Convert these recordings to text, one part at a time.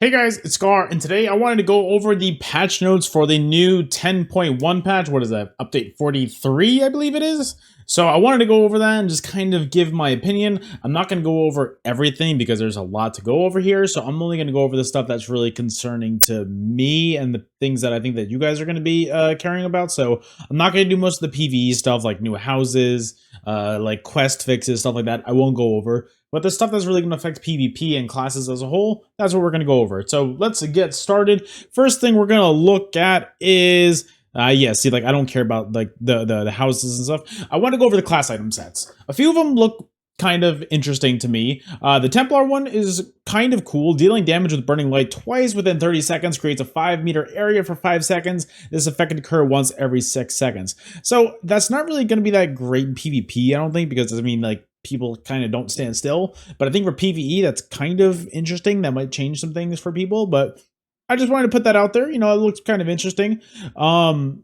Hey guys, it's Sekaar, and today I wanted to go over the patch notes for the new 10.1 patch. What is that? Update 43, I believe it is. So I wanted to go over that and just kind of give my opinion. I'm not going to go over everything because there's a lot to go over here. So I'm only going to go over the stuff that's really concerning to me and the things that I think that you guys are going to be caring about. So I'm not going to do most of the PvE stuff like new houses, like quest fixes, stuff like that. I won't go over. But the stuff that's really going to affect PvP and classes as a whole, that's what we're going to go over. So let's get started. First thing we're going to look at is, see, like I don't care about like the houses and stuff. I want to go over the class item sets. A few of them look kind of interesting to me. The Templar one is kind of cool. Dealing damage with burning light twice within 30 seconds creates a 5-meter area for 5 seconds. This effect can occur once every 6 seconds. So that's not really going to be that great in PvP, I don't think, because I mean, like, people kind of don't stand still. But I think for PvE, that's kind of interesting. That might change some things for people, but I just wanted to put that out there. You know, it looks kind of interesting. Then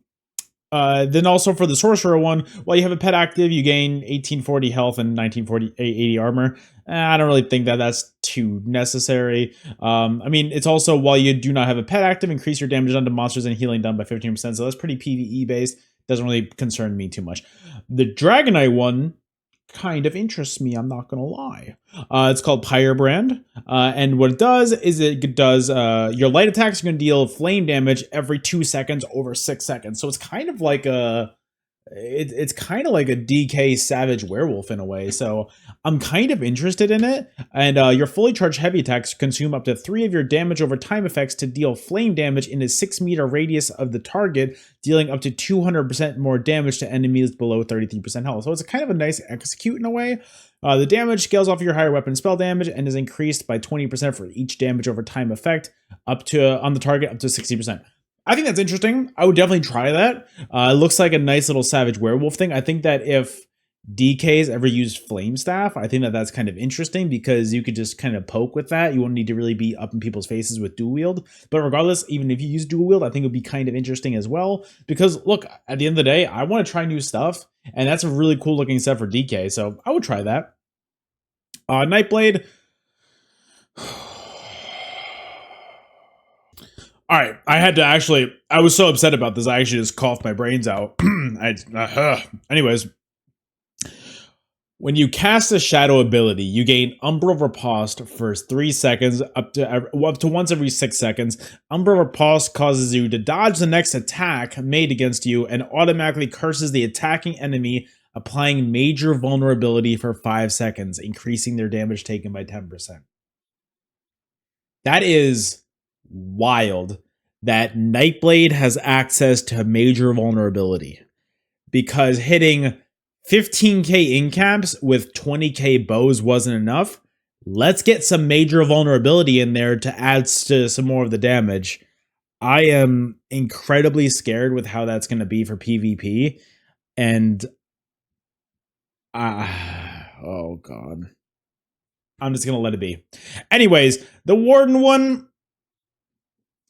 also for the sorcerer one, while you have a pet active, you gain 1840 health and 1980 armor. I don't really think that that's too necessary. I mean, it's also while you do not have a pet active, increase your damage done to monsters and healing done by 15%. So that's pretty PvE based. Doesn't really concern me too much. The Dragonite one kind of interests me, I'm not gonna lie. It's called Pyrebrand, and what it does is it does your light attacks are gonna deal flame damage every 2 seconds over 6 seconds. So it's kind of like it's kind of like a DK Savage Werewolf in a way, so I'm kind of interested in it. And your fully charged heavy attacks consume up to 3 of your damage over time effects to deal flame damage in a 6-meter radius of the target, dealing up to 200% more damage to enemies below 33% health. So it's kind of a nice execute in a way. The damage scales off your higher weapon spell damage and is increased by 20% for each damage over time effect up to on the target up to 60%. I think that's interesting. I would definitely try that. It looks like a nice little Savage Werewolf thing. I think that if DKs ever use Flame Staff, I think that that's kind of interesting because you could just kind of poke with that. You won't need to really be up in people's faces with dual wield. But regardless, even if you use dual wield, I think it would be kind of interesting as well. Because look, at the end of the day, I want to try new stuff. And that's a really cool looking set for DK. So I would try that. Nightblade. All right, I was so upset about this, I actually just coughed my brains out. Anyways, when you cast a shadow ability, you gain Umbra Riposte for 3 seconds, up to once every 6 seconds. Umbra Riposte causes you to dodge the next attack made against you and automatically curses the attacking enemy, applying major vulnerability for 5 seconds, increasing their damage taken by 10%. That is wild that Nightblade has access to major vulnerability, because hitting 15k incaps with 20k bows wasn't enough. Let's get some major vulnerability in there to add to some more of the damage. I am incredibly scared with how that's going to be for PvP, and oh god, I'm just going to let it be. Anyways, the Warden one,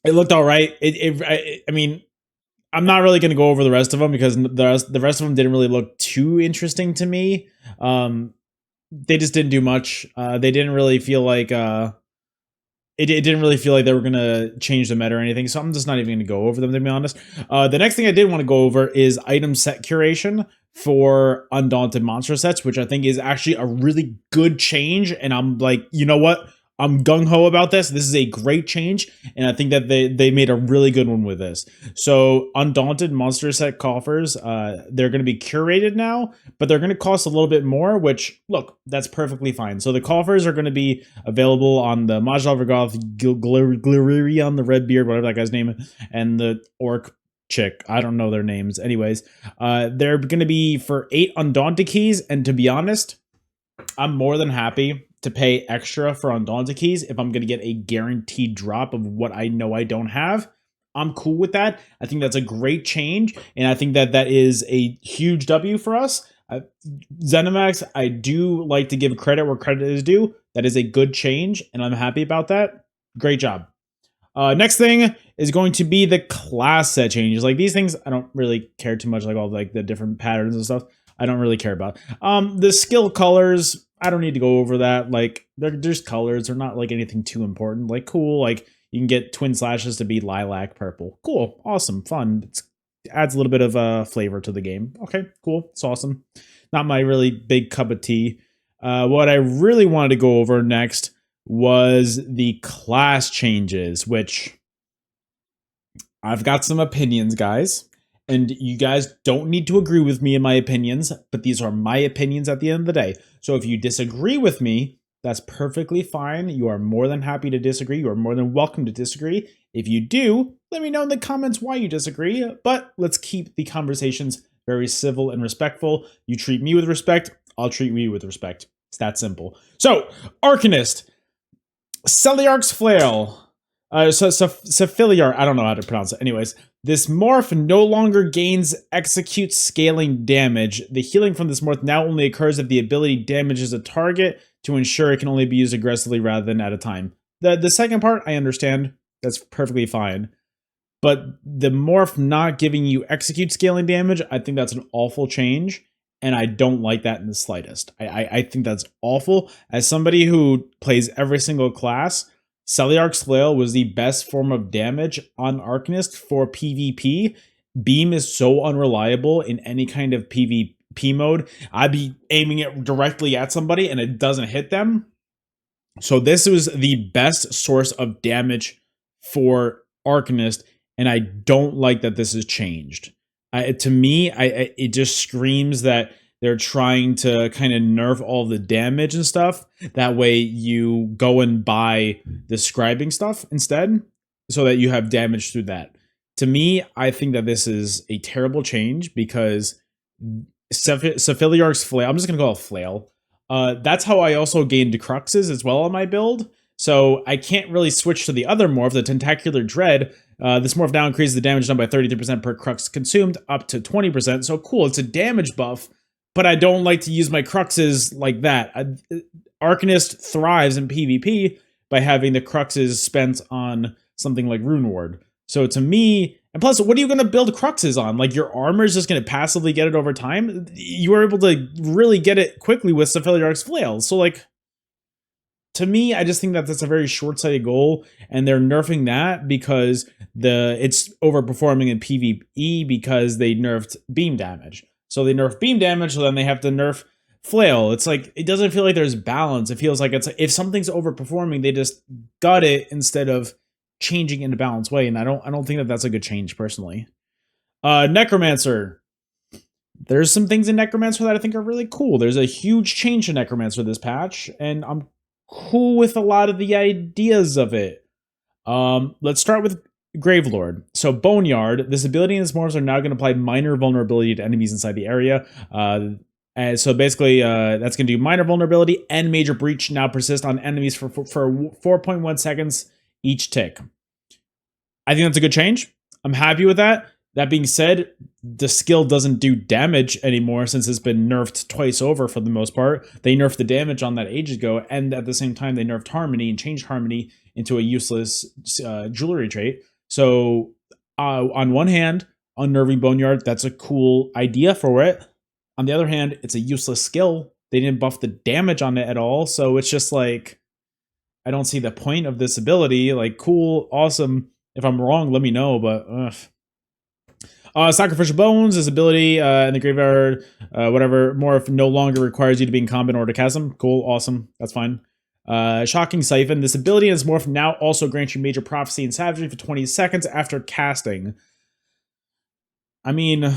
it looked all right. I mean, I'm not really going to go over the rest of them because the rest of them didn't really look too interesting to me. They just didn't do much. They didn't really feel like it didn't really feel like they were going to change the meta or anything. So I'm just not even going to go over them, to be honest. The next thing I did want to go over is item set curation for Undaunted monster sets, which I think is actually a really good change. And I'm like, you know what? I'm gung-ho about this. This is a great change, and I think that they made a really good one with this. So Undaunted monster set coffers, they're going to be curated now, but they're going to cost a little bit more, which, look, that's perfectly fine. So the coffers are going to be available on the Majal Vergoth, Glirion, the Redbeard, whatever that guy's name is, and the Orc chick. I don't know their names. Anyways, they're going to be for 8 Undaunted keys, and to be honest, I'm more than happy to pay extra for Undaunted keys if I'm going to get a guaranteed drop of what I know I don't have. I'm cool with that. I think that's a great change, and I think that that is a huge W for us. ZeniMax, I do like to give credit where credit is due. That is a good change, and I'm happy about that. Great job. Next thing is going to be the class set changes. Like, these things, I don't really care too much, like all like the different patterns and stuff. I don't really care about. The skill colors, I don't need to go over that. Like, they're just colors. They're not like anything too important. Like, cool. Like, You can get twin slashes to be lilac purple. Cool, awesome, fun. It adds a little bit of flavor to the game. Okay, cool, it's awesome. Not my really big cup of tea. What I really wanted to go over next was the class changes, which I've got some opinions, guys. And you guys don't need to agree with me in my opinions, but these are my opinions at the end of the day. So if you disagree with me, that's perfectly fine. You are more than happy to disagree. You are more than welcome to disagree. If you do, let me know in the comments why you disagree. But let's keep the conversations very civil and respectful. You treat me with respect, I'll treat you with respect. It's that simple. So, Arcanist, Celiarch's Flail, Cephiliar, I don't know how to pronounce it. Anyways, this morph no longer gains execute scaling damage. The healing from this morph now only occurs if the ability damages a target to ensure it can only be used aggressively rather than at a time. The second part, I understand. That's perfectly fine. But the morph not giving you execute scaling damage, I think that's an awful change. And I don't like that in the slightest. I think that's awful. As somebody who plays every single class, Celiarch's Flail was the best form of damage on Arcanist for PvP. Beam is so unreliable in any kind of PvP mode. I'd be aiming it directly at somebody and it doesn't hit them. So this was the best source of damage for Arcanist, and I don't like that this has changed. To me, it just screams that they're trying to kind of nerf all the damage and stuff. That way you go and buy the scribing stuff instead, so that you have damage through that. To me, I think that this is a terrible change because Cephiliarch's Flail, I'm just going to call it Flail. That's how I also gained Cruxes as well on my build. So I can't really switch to the other morph, the Tentacular Dread. This morph now increases the damage done by 33% per Crux consumed up to 20%. So cool, it's a damage buff, but I don't like to use my Cruxes like that. Arcanist thrives in PvP by having the Cruxes spent on something like Rune Ward. So to me, and plus, what are you going to build Cruxes on? Like, your armor is just going to passively get it over time? You were able to really get it quickly with Cephiliarch's Flail. So, like, to me, I just think that that's a very short-sighted goal, and they're nerfing that because it's overperforming in PvE because they nerfed beam damage. So they nerf beam damage, so then they have to nerf Flail. It's like, it doesn't feel like there's balance. It feels like it's if something's overperforming, they just gut it instead of changing in a balanced way, and I don't think that that's a good change personally. Necromancer. There's some things in Necromancer that I think are really cool. There's a huge change to Necromancer this patch, and I'm cool with a lot of the ideas of it. Let's start with Gravelord. So Boneyard, this ability and its morphs are now going to apply minor vulnerability to enemies inside the area. And so basically, that's going to do minor vulnerability and major breach now persist on enemies for 4.1 seconds each tick. I think that's a good change. I'm happy with that. That being said, the skill doesn't do damage anymore since it's been nerfed twice over for the most part. They nerfed the damage on that ages ago, and at the same time, they nerfed Harmony and changed Harmony into a useless jewelry trait. So, on one hand, unnerving Boneyard, that's a cool idea for it. On the other hand, it's a useless skill. They didn't buff the damage on it at all, so it's just like, I don't see the point of this ability. Like, cool, awesome. If I'm wrong, let me know, but Sacrificial Bones, this ability in the graveyard, whatever, morph no longer requires you to be in combat or to chasm. Cool, awesome, that's fine. Shocking Siphon, this ability and its morph now also grants you major prophecy and savagery for 20 seconds after casting. I mean,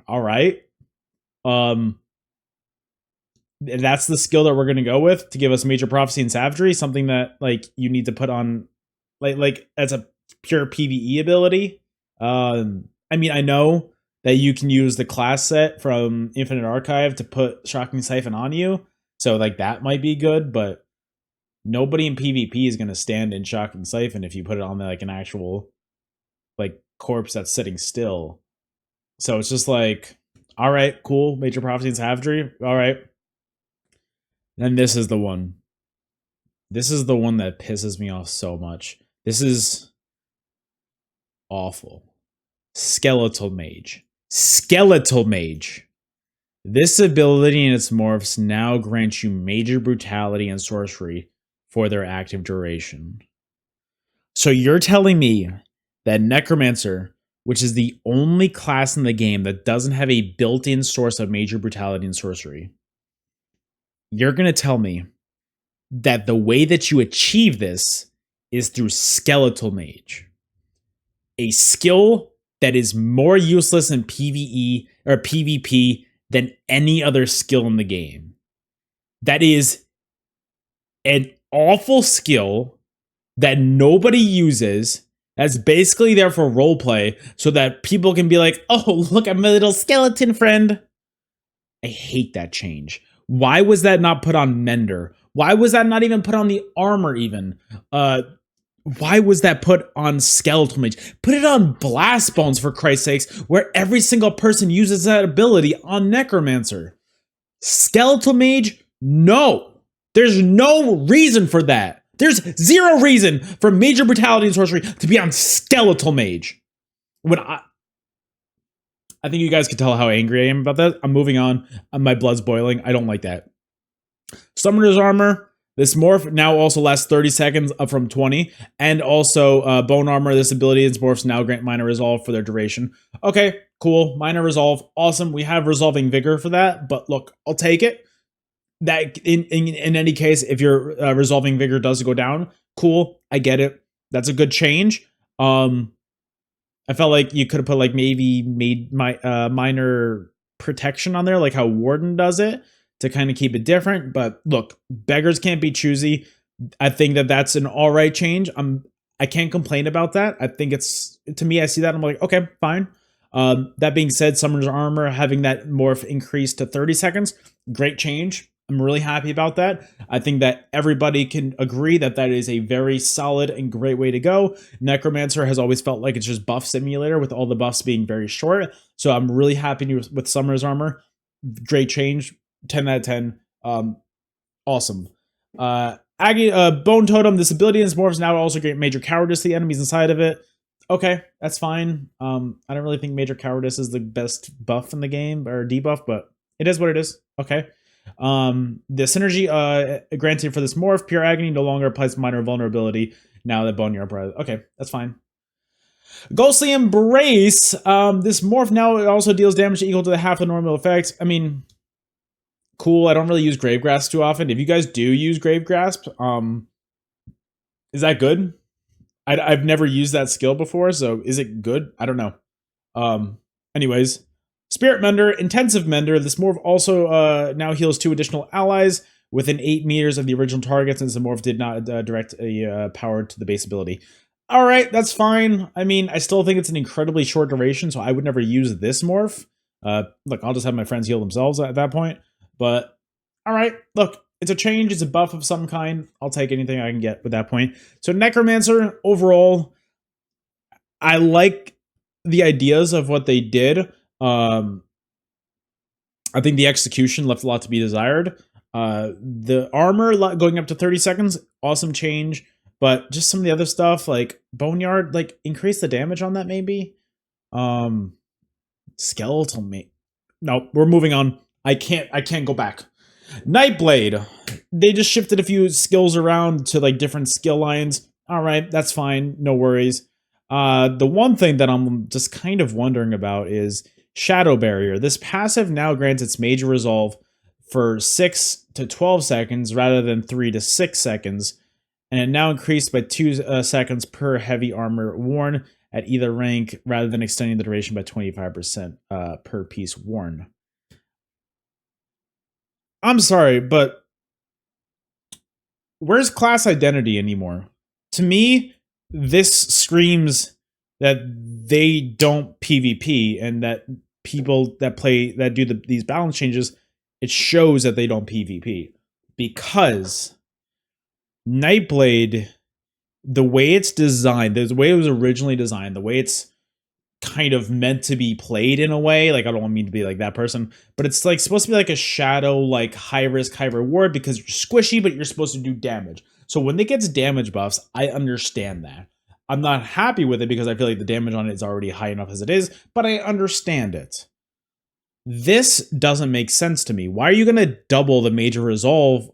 all right. That's the skill that we're going to go with to give us major prophecy and savagery, something that like you need to put on like as a pure PvE ability. I mean, I know that you can use the class set from Infinite Archive to put Shocking Siphon on you, so like that might be good, but nobody in PvP is going to stand in Shocking Siphon if you put it on like an actual like corpse that's sitting still. So it's just like, all right, cool, major prophecy and savagery, all right. Then this is the one. This is the one that pisses me off so much. This is awful. Skeletal Mage. Skeletal Mage. This ability and its morphs now grant you major brutality and sorcery for their active duration. So you're telling me that Necromancer, which is the only class in the game that doesn't have a built-in source of major brutality and sorcery, you're going to tell me that the way that you achieve this is through Skeletal Mage, a skill that is more useless in PvE or PvP than any other skill in the game. That is an awful skill that nobody uses. That's basically there for roleplay so that people can be like, oh, look, I'm a little skeleton friend. I hate that change. Why was that not put on Mender? Why was that not even put on the armor even? Why was that put on Skeletal Mage? Put it on Blast Bones, for Christ's sakes, where every single person uses that ability on Necromancer. Skeletal Mage? No. There's no reason for that. There's zero reason for major brutality and sorcery to be on Skeletal Mage. When I think you guys can tell how angry I am about that. I'm moving on. My blood's boiling. I don't like that. Summoner's Armor. This morph now also lasts 30 seconds up from 20. And also Bone Armor. This ability and morphs now grant minor resolve for their duration. Okay, cool. Minor resolve. Awesome. We have Resolving Vigor for that. But look, I'll take it. That in any case, if your Resolving Vigor does go down, cool. I get it. That's a good change. I felt like you could have put like maybe made my minor protection on there, like how Warden does it, to kind of keep it different. But look, beggars can't be choosy. I think that that's an all right change. I can't complain about that. I think it's, to me, I see that, I'm like, okay, fine. That being said, Summoner's Armor having that morph increased to 30 seconds, great change. I'm really happy about that. I think that everybody can agree that that is a very solid and great way to go. Necromancer has always felt like it's just buff simulator with all the buffs being very short. So I'm really happy with Summoner's Armor. Great change. 10 out of 10. Awesome. Bone Totem, this ability and its morphs now also grant major cowardice to the enemies inside of it. Okay, that's fine. I don't really think major cowardice is the best buff in the game, or debuff, but it is what it is. Okay. The synergy granted for this morph, Pure Agony, no longer applies minor vulnerability now that Boneyard brought. Okay, that's fine. Ghostly Embrace. This morph now also deals damage equal to the half the normal effect. I mean, cool. I don't really use Grave Grasp too often. If you guys do use Grave Grasp, is that good? I've never used that skill before, so is it good? I don't know. Anyways. Spirit Mender, Intensive Mender. This morph also now heals 2 additional allies within 8 meters of the original target, since the morph did not direct a power to the base ability. All right, that's fine. I mean, I still think it's an incredibly short duration, so I would never use this morph. Look, I'll just have my friends heal themselves at that point. But, all right, look, it's a change. It's a buff of some kind. I'll take anything I can get with that point. So Necromancer, overall, I like the ideas of what they did. I think the execution left a lot to be desired. The armor going up to 30 seconds, awesome change. But just some of the other stuff, like Boneyard, like increase the damage on that maybe. Skeletal mate. No, we're moving on. I can't go back. Nightblade. They just shifted a few skills around to like different skill lines. All right, that's fine. No worries. The one thing that I'm just kind of wondering about is Shadow Barrier. This passive now grants its major resolve for 6 to 12 seconds rather than 3 to 6 seconds, and it now increased by 2 seconds per heavy armor worn at either rank rather than extending the duration by 25% per piece worn. I'm sorry, but where's class identity anymore? To me, this screams that they don't PvP, and that people that play, that do these balance changes, it shows that they don't PvP. Because Nightblade, the way it's designed, the way it was originally designed, the way it's kind of meant to be played in a way, like I don't want me to be like that person, but it's like supposed to be like a shadow, like high risk, high reward, because you're squishy, but you're supposed to do damage. So when it gets damage buffs, I understand that. I'm not happy with it because I feel like the damage on it is already high enough as it is, but I understand it. This doesn't make sense to me. Why are you going to double the major resolve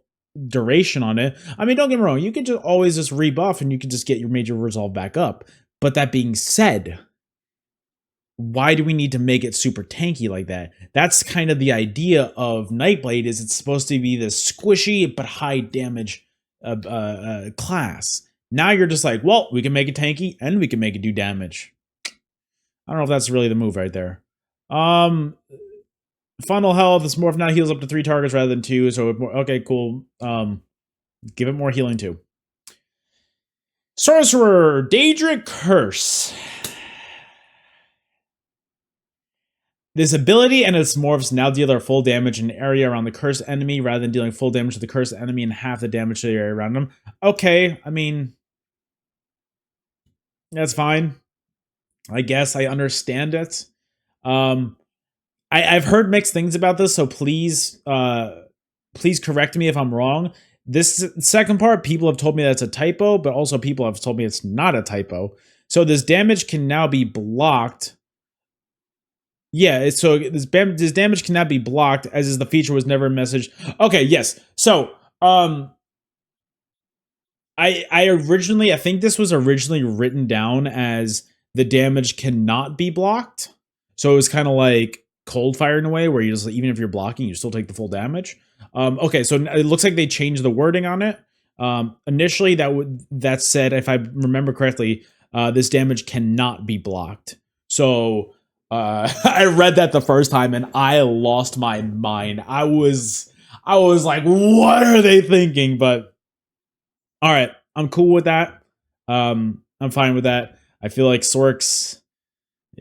duration on it. I mean, don't get me wrong, you can just always just rebuff and you can just get your major resolve back up. But that being said, why do we need to make it super tanky like that? That's kind of the idea of Nightblade, is it's supposed to be this squishy but high damage class. Now you're just like, well, we can make it tanky and we can make it do damage. I don't know if that's really the move right there. Final health, this morph now heals up to 3 targets rather than 2. So, okay, cool. Give it more healing too. Sorcerer, Daedric Curse. This ability and its morphs now deal their full damage in an area around the cursed enemy rather than dealing full damage to the cursed enemy and half the damage to the area around them. Okay, I mean, that's fine. I guess I understand it. I've heard mixed things about this, so please correct me if I'm wrong. This second part, people have told me that's a typo, but also people have told me it's not a typo. So this damage can now be blocked. Yeah, so this damage cannot be blocked, as is the feature was never messaged. Okay, yes. So, I think this was originally written down as the damage cannot be blocked. So it was kind of like cold fire in a way, where you just, even if you're blocking, you still take the full damage. Okay, so it looks like they changed the wording on it. Initially, that said, if I remember correctly, this damage cannot be blocked. So I read that the first time and I lost my mind. I was like, what are they thinking? But all right, I'm cool with that. I'm fine with that. I feel like Sorks,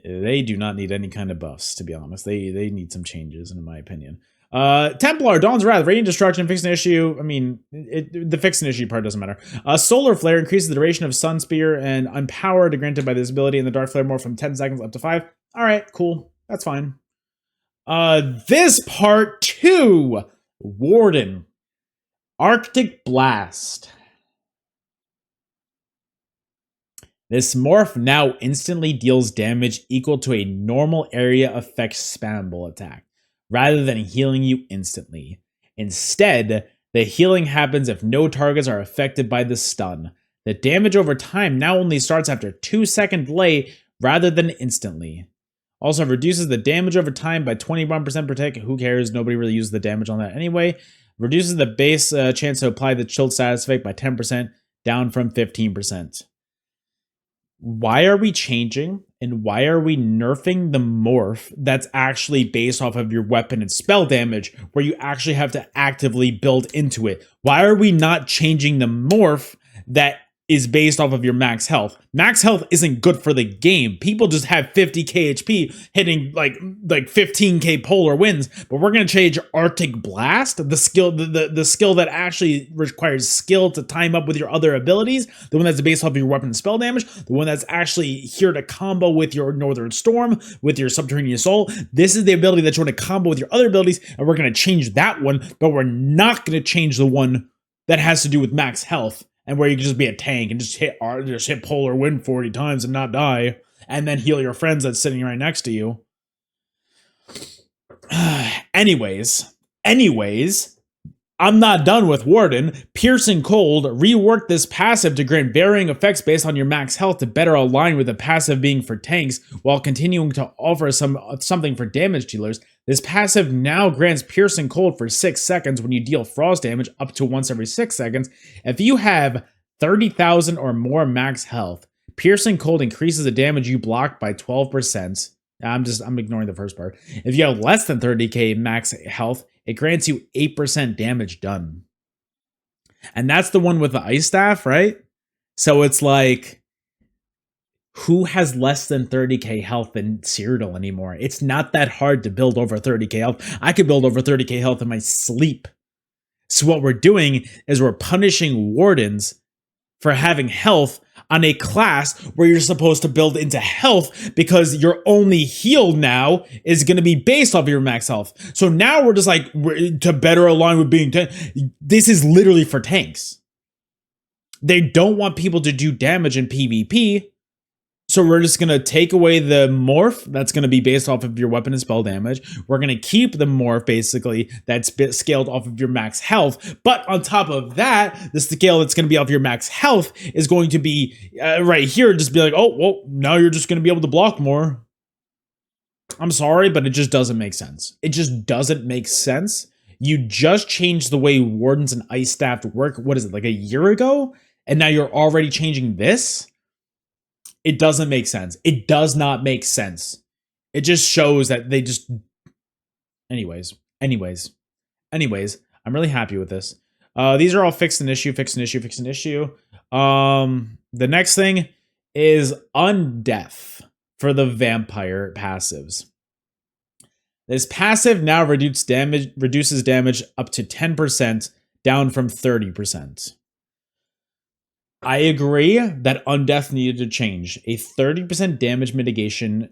they do not need any kind of buffs, to be honest. They need some changes, in my opinion. Templar, Dawn's Wrath, Radiant Destruction, fix an issue. I mean, the fix an issue part doesn't matter. Solar Flare increases the duration of Sun Spear and Unpowered granted by this ability, and the Dark Flare more from 10 seconds up to 5. All right, cool. That's fine. This part 2, Warden, Arctic Blast. This morph now instantly deals damage equal to a normal area effect spammable attack, rather than healing you instantly. Instead, the healing happens if no targets are affected by the stun. The damage over time now only starts after 2-second delay rather than instantly. Also reduces the damage over time by 21% per tick. Who cares? Nobody really uses the damage on that anyway. Reduces the base chance to apply the chilled status effect by 10%, down from 15%. Why are we changing and why are we nerfing the morph that's actually based off of your weapon and spell damage, where you actually have to actively build into it? Why are we not changing the morph that is based off of your max health? Max health isn't good for the game. People just have 50k HP hitting like 15k polar wins, but we're gonna change Arctic Blast, the skill that actually requires skill to time up with your other abilities, the one that's based off of your weapon and spell damage, the one that's actually here to combo with your Northern Storm, with your Subterranean Soul. This is the ability that you want to combo with your other abilities, and we're gonna change that one, but we're not gonna change the one that has to do with max health, and where you can just be a tank and just hit polar wind 40 times and not die, and then heal your friends that's sitting right next to you. Anyways, I'm not done with Warden. Piercing Cold, rework this passive to grant varying effects based on your max health to better align with the passive being for tanks, while continuing to offer something for damage dealers. This passive now grants Piercing Cold for 6 seconds when you deal frost damage, up to once every 6 seconds. If you have 30,000 or more max health, Piercing Cold increases the damage you block by 12%. I'm ignoring the first part. If you have less than 30k max health, it grants you 8% damage done. And that's the one with the ice staff, right? So it's like, who has less than 30k health in Cyrodiil anymore? It's not that hard to build over 30k health. I could build over 30k health in my sleep. So what we're doing is we're punishing Wardens for having health on a class where you're supposed to build into health, because your only heal now is going to be based off of your max health. So now we're just like, to better align with being tank. This is literally for tanks. They don't want people to do damage in PvP. So we're just going to take away the morph that's going to be based off of your weapon and spell damage. We're going to keep the morph basically that's scaled off of your max health. But on top of that, the scale that's going to be off your max health is going to be right here. Just be like, oh, well, now you're just going to be able to block more. I'm sorry, but it just doesn't make sense. It just doesn't make sense. You just changed the way Wardens and Ice Staff work. What is it, like a year ago? And now you're already changing this? It doesn't make sense. It does not make sense. It just shows that they just... Anyways, I'm really happy with this. These are all fixed an issue. The next thing is Undeath for the vampire passives. This passive now reduces damage up to 10%, down from 30%. I agree that Undeath needed to change. A 30% damage mitigation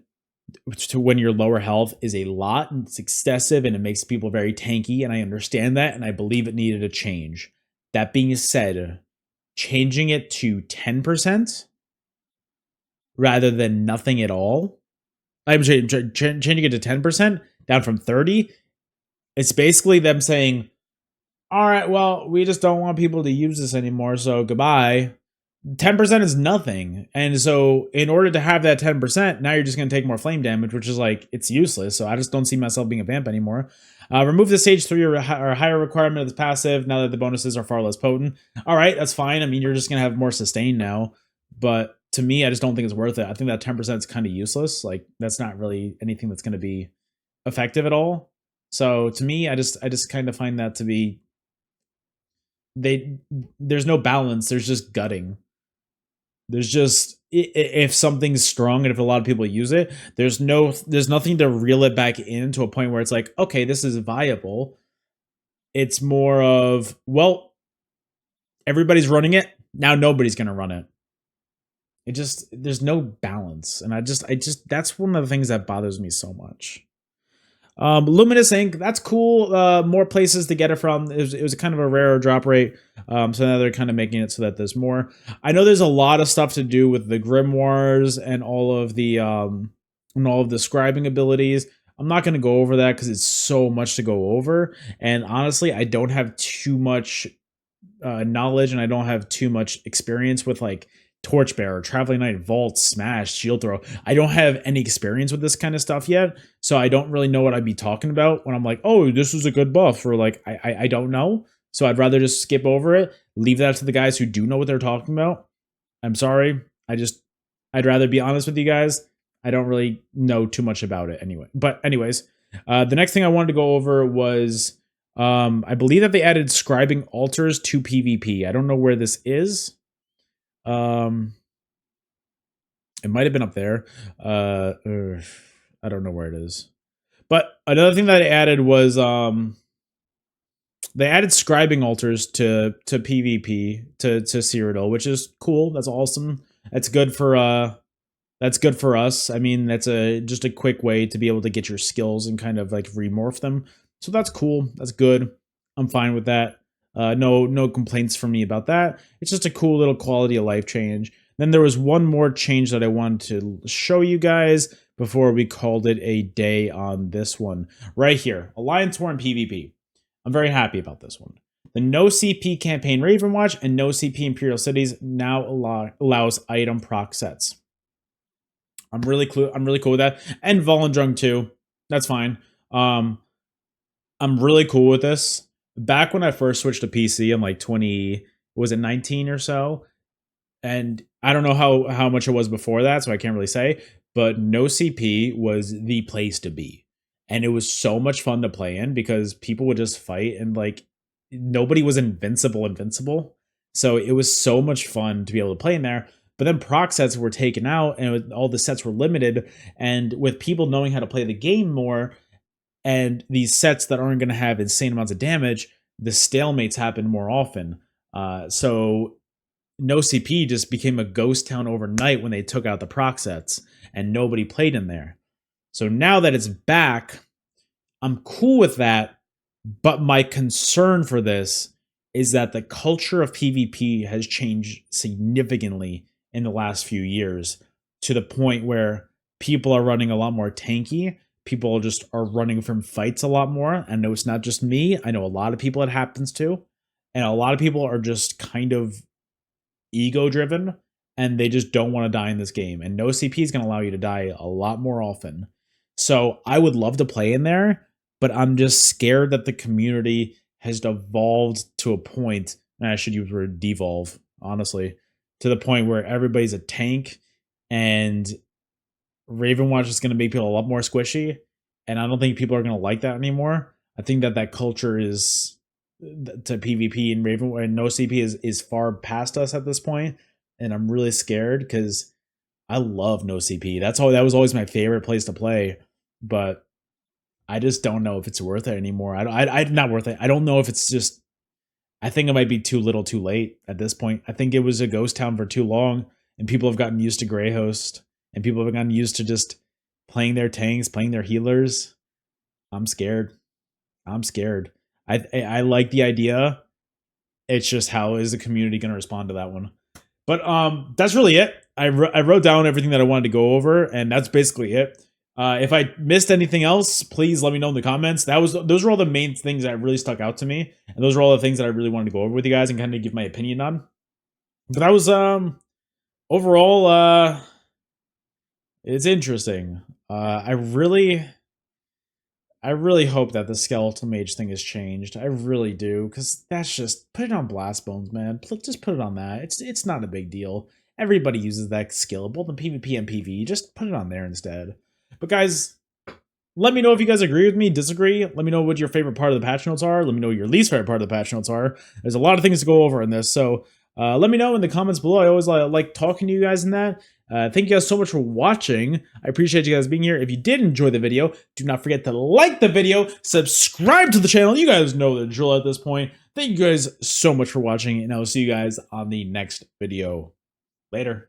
to when you're lower health is a lot, and it's excessive, and it makes people very tanky, and I understand that, and I believe it needed a change. That being said, changing it to 10% rather than nothing at all, I'm changing it to 10%, down from 30, it's basically them saying, all right, well, we just don't want people to use this anymore, so goodbye. 10% is nothing. And so in order to have that 10%, now you're just going to take more flame damage, which is like, it's useless. So I just don't see myself being a vamp anymore. Remove the stage 3 or higher requirement of the passive now that the bonuses are far less potent. All right, that's fine. I mean, you're just going to have more sustain now. But to me, I just don't think it's worth it. I think that 10% is kind of useless. Like, that's not really anything that's going to be effective at all. So to me, I just kind of find that to be... there's no balance. There's just gutting. There's just, if something's strong and if a lot of people use it, there's nothing to reel it back in to a point where it's like, okay, this is viable. It's more of, well, everybody's running it, now nobody's gonna run it. There's no balance, and I just that's one of the things that bothers me so much. Luminous Ink, that's cool. More places to get it from. It was kind of a rarer drop rate. So now they're kind of making it so that there's more. I know there's a lot of stuff to do with the grimoires and all of the scribing abilities. I'm not going to go over that because it's so much to go over. And honestly, I don't have too much knowledge, and I don't have too much experience with like Torchbearer, Traveling Knight, Vault, Smash, Shield Throw. I don't have any experience with this kind of stuff yet, so I don't really know what I'd be talking about when I'm like, oh, this is a good buff, or like, I don't know. So I'd rather just skip over it, leave that to the guys who do know what they're talking about. I'm sorry. I'd rather be honest with you guys. I don't really know too much about it anyway. But anyways, the next thing I wanted to go over was, I believe that they added scribing altars to PvP. I don't know where this is. It might have been up there. I don't know where it is. But another thing that I added was they added scribing altars to PvP to Cyrodiil, which is cool. That's awesome. That's good for us. I mean, that's just a quick way to be able to get your skills and kind of like remorph them. So that's cool. That's good. I'm fine with that. No complaints from me about that. It's just a cool little quality of life change. Then there was one more change that I wanted to show you guys before we called it a day on this one. Right here, Alliance War and PvP. I'm very happy about this one. The no CP campaign Ravenwatch and no CP Imperial Cities now allows item proc sets. I'm really cool with that. And Volendrung too. That's fine. I'm really cool with this. Back when I first switched to PC, I'm like 19 or so? And I don't know how much it was before that, so I can't really say. But no CP was the place to be. And it was so much fun to play in because people would just fight and like nobody was invincible. So it was so much fun to be able to play in there. But then proc sets were taken out and all the sets were limited. And with people knowing how to play the game more, and these sets that aren't going to have insane amounts of damage, the stalemates happen more often. So no CP just became a ghost town overnight when they took out the proc sets and nobody played in there. So now that it's back, I'm cool with that. But my concern for this is that the culture of PvP has changed significantly in the last few years. to the point where people are running a lot more tanky. People just are running from fights a lot more. I know it's not just me. I know a lot of people it happens to. And a lot of people are just kind of ego driven and they just don't want to die in this game. And no CP is going to allow you to die a lot more often. So I would love to play in there, but I'm just scared that the community has evolved to a point, and I should use the word devolve, honestly, to the point where everybody's a tank and Ravenwatch is going to make people a lot more squishy. And I don't think people are going to like that anymore. I think that culture is to PvP and Raven and no CP is far past us at this point, and I'm really scared because I love no CP. That was always my favorite place to play, but I just don't know if it's worth it anymore. I not worth it. I don't know if it's just. I think it might be too little, too late at this point. I think it was a ghost town for too long, and people have gotten used to Grey Host, and people have gotten used to just playing their tanks, playing their healers. I'm scared. I'm scared. I like the idea. It's just how is the community going to respond to that one? But that's really it. I wrote down everything that I wanted to go over, and that's basically it. If I missed anything else, please let me know in the comments. Those are all the main things that really stuck out to me, and those are all the things that I really wanted to go over with you guys and kind of give my opinion on. But that was overall it's interesting. I really hope that the skeletal mage thing has changed. I really do, because that's just put it on blast bones, man. Just put it on that. It's not a big deal. Everybody uses that skill, both in PvP and PvE. Just put it on there instead. But guys, let me know if you guys agree with me, disagree. Let me know what your favorite part of the patch notes are. Let me know what your least favorite part of the patch notes are. There's a lot of things to go over in this, so let me know in the comments below. I always like talking to you guys in that. Thank you guys so much for watching. I appreciate you guys being here. If you did enjoy the video, do not forget to like the video, subscribe to the channel. You guys know the drill at this point. Thank you guys so much for watching, and I will see you guys on the next video. Later.